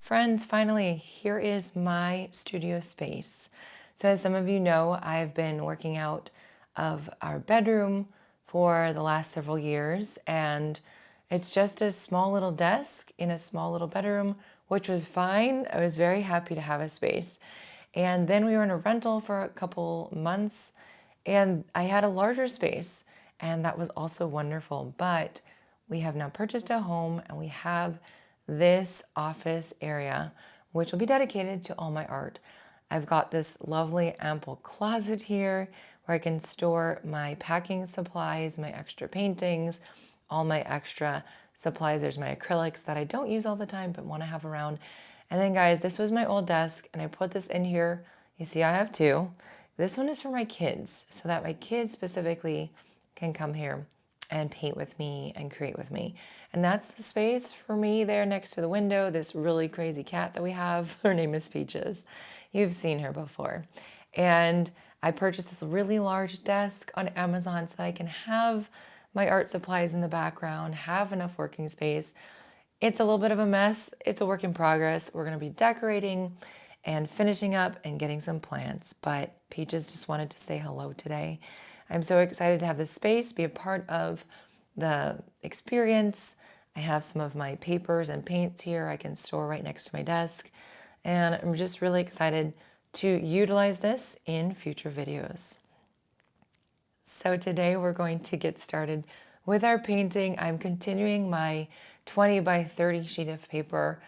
Friends, finally, here is my studio space. So as some of you know, I've been working out of our bedroom for the last several years, and it's just a small little desk in a small little bedroom, which was fine. I was very happy to have a space. And then we were in a rental for a couple months, and I had a larger space, and that was also wonderful. But we have now purchased a home and we have this office area, which will be dedicated to all my art. I've got this lovely ample closet here where I can store my packing supplies, my extra paintings, all my extra supplies. There's my acrylics that I don't use all the time but want to have around. And then guys, this was my old desk and I put this in here. You see I have two. This one is for my kids so that my kids specifically can come here and paint with me and create with me. And that's the space for me there next to the window, this really crazy cat that we have. Her name is Peaches. You've seen her before. And I purchased this really large desk on Amazon so that I can have my art supplies in the background, have enough working space. It's a little bit of a mess. It's a work in progress. We're going to be decorating and finishing up and getting some plants. But Peaches just wanted to say hello today. I'm so excited to have this space, be a part of the experience. I have some of my papers and paints here I can store right next to my desk. And I'm just really excited to utilize this in future videos. So today we're going to get started with our painting. I'm continuing my 20 by 30 sheet of paper,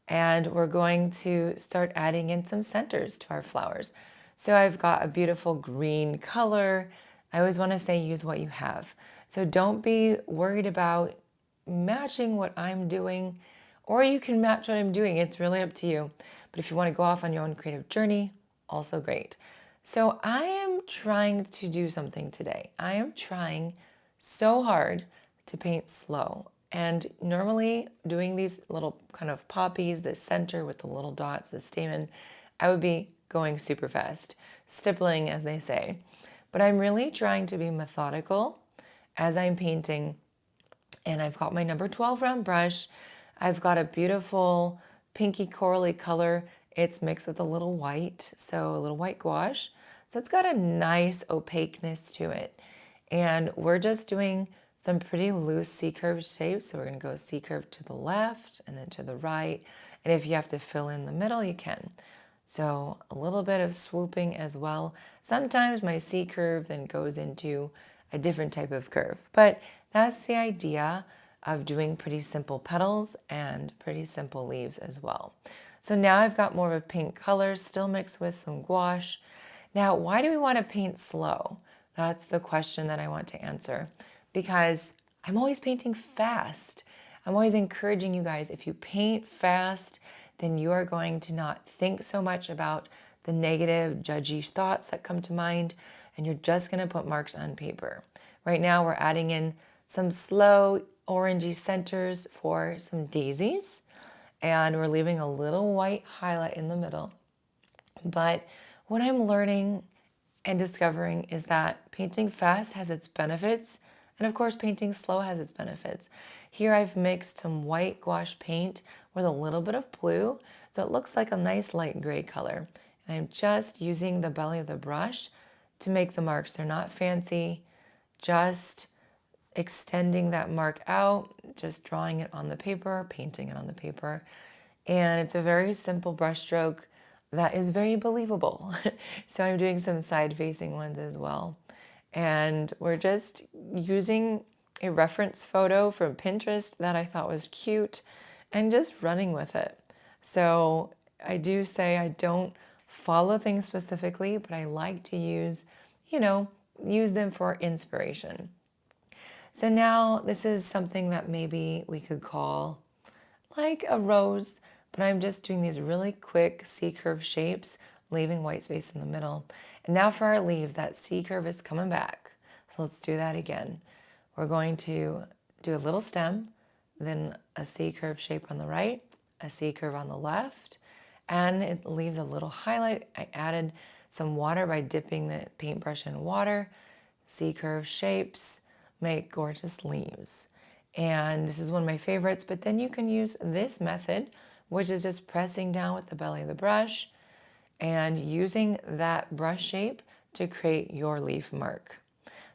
and we're going to start adding in some centers to our flowers. So I've got a beautiful green color. I always want to say use what you have. So don't be worried about matching what I'm doing, or you can match what I'm doing. It's really up to you. But if you want to go off on your own creative journey, also great. So I am trying to do something today. I am trying so hard to paint slow. And normally doing these little kind of poppies, the center with the little dots, the stamen, I would be going super fast, stippling as they say. But I'm really trying to be methodical as I'm painting. And I've got my number 12 round brush. I've got a beautiful pinky corally color. It's mixed with a little white, so a little white gouache. So it's got a nice opaqueness to it. And we're just doing some pretty loose C-curve shapes. So we're going to go C-curve to the left and then to the right. And if you have to fill in the middle, you can. So a little bit of swooping as well. Sometimes my C-curve then goes into a different type of curve. But that's the idea of doing pretty simple petals and pretty simple leaves as well. So now I've got more of a pink color, still mixed with some gouache. Now, why do we want to paint slow? That's the question that I want to answer, because I'm always painting fast. I'm always encouraging you guys, if you paint fast, then you are going to not think so much about the negative, judgy thoughts that come to mind, and you're just going to put marks on paper. Right now, we're adding in some slow orangey centers for some daisies, and we're leaving a little white highlight in the middle. But what I'm learning and discovering is that painting fast has its benefits, and of course painting slow has its benefits. Here I've mixed some white gouache paint with a little bit of blue, so it looks like a nice light gray color. And I'm just using the belly of the brush to make the marks. They're not fancy, just extending that mark out, just drawing it on the paper, painting it on the paper. And it's a very simple brush stroke that is very believable. So I'm doing some side-facing ones as well. And we're just using a reference photo from Pinterest that I thought was cute and just running with it. So I do say I don't follow things specifically, but I like to use them for inspiration. So now this is something that maybe we could call like a rose, but I'm just doing these really quick C-curve shapes, leaving white space in the middle. And now for our leaves, that C-curve is coming back. So let's do that again. We're going to do a little stem, then a C-curve shape on the right, a C-curve on the left, and it leaves a little highlight. I added some water by dipping the paintbrush in water. C-curve shapes make gorgeous leaves. And this is one of my favorites, but then you can use this method, which is just pressing down with the belly of the brush and using that brush shape to create your leaf mark.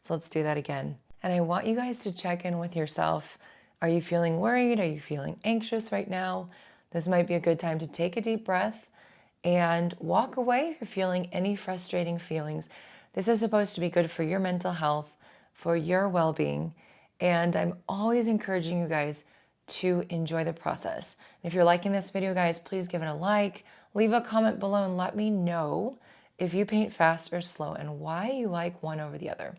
So let's do that again. And I want you guys to check in with yourself. Are you feeling worried? Are you feeling anxious right now? This might be a good time to take a deep breath and walk away if you're feeling any frustrating feelings. This is supposed to be good for your mental health, for your well-being, and I'm always encouraging you guys to enjoy the process. If you're liking this video, guys, please give it a like, leave a comment below and let me know if you paint fast or slow and why you like one over the other.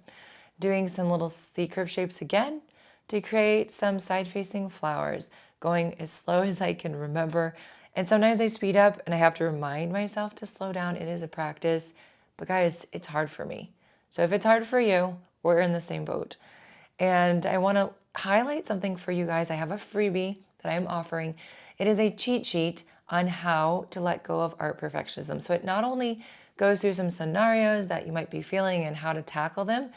Doing some little C-curve shapes again to create some side-facing flowers, going as slow as I can remember. And sometimes I speed up and I have to remind myself to slow down. It is a practice, but guys, it's hard for me. So if it's hard for you, we're in the same boat. And I want to highlight something for you guys. I have a freebie that I'm offering. It is a cheat sheet on how to let go of art perfectionism. So it not only goes through some scenarios that you might be feeling and how to tackle them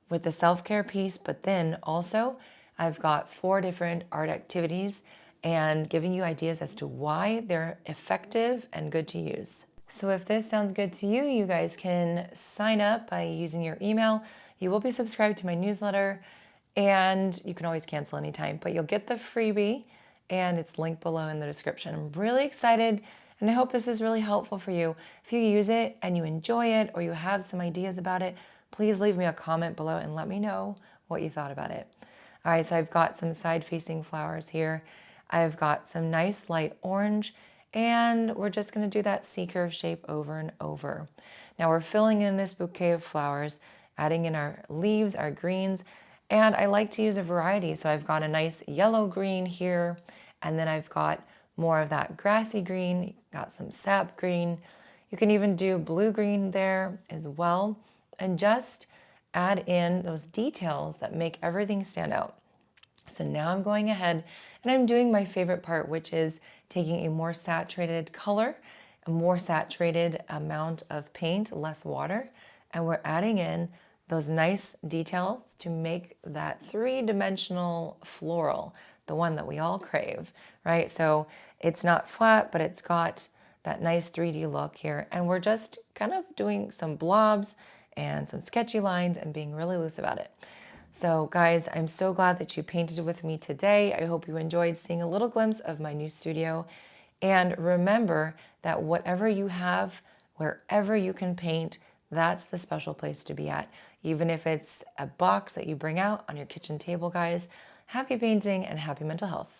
with the self-care piece, but then also I've got 4 different art activities and giving you ideas as to why they're effective and good to use. So if this sounds good to you, you guys can sign up by using your email. You will be subscribed to my newsletter and you can always cancel anytime, but you'll get the freebie and it's linked below in the description. I'm really excited and I hope this is really helpful for you. If you use it and you enjoy it or you have some ideas about it, please leave me a comment below and let me know what you thought about it. All right, so I've got some side-facing flowers here. I've got some nice light orange, and we're just gonna do that C-curve shape over and over. Now we're filling in this bouquet of flowers, adding in our leaves, our greens, and I like to use a variety. So I've got a nice yellow green here, and then I've got more of that grassy green, got some sap green. You can even do blue green there as well, and just add in those details that make everything stand out. So now I'm going ahead and I'm doing my favorite part, which is taking a more saturated color, a more saturated amount of paint, less water, and we're adding in those nice details to make that 3-dimensional floral, the one that we all crave, right? So it's not flat, but it's got that nice 3D look here. And we're just kind of doing some blobs and some sketchy lines and being really loose about it. So guys, I'm so glad that you painted with me today. I hope you enjoyed seeing a little glimpse of my new studio. And remember that whatever you have, wherever you can paint, that's the special place to be at. Even if it's a box that you bring out on your kitchen table, guys. Happy painting and happy mental health.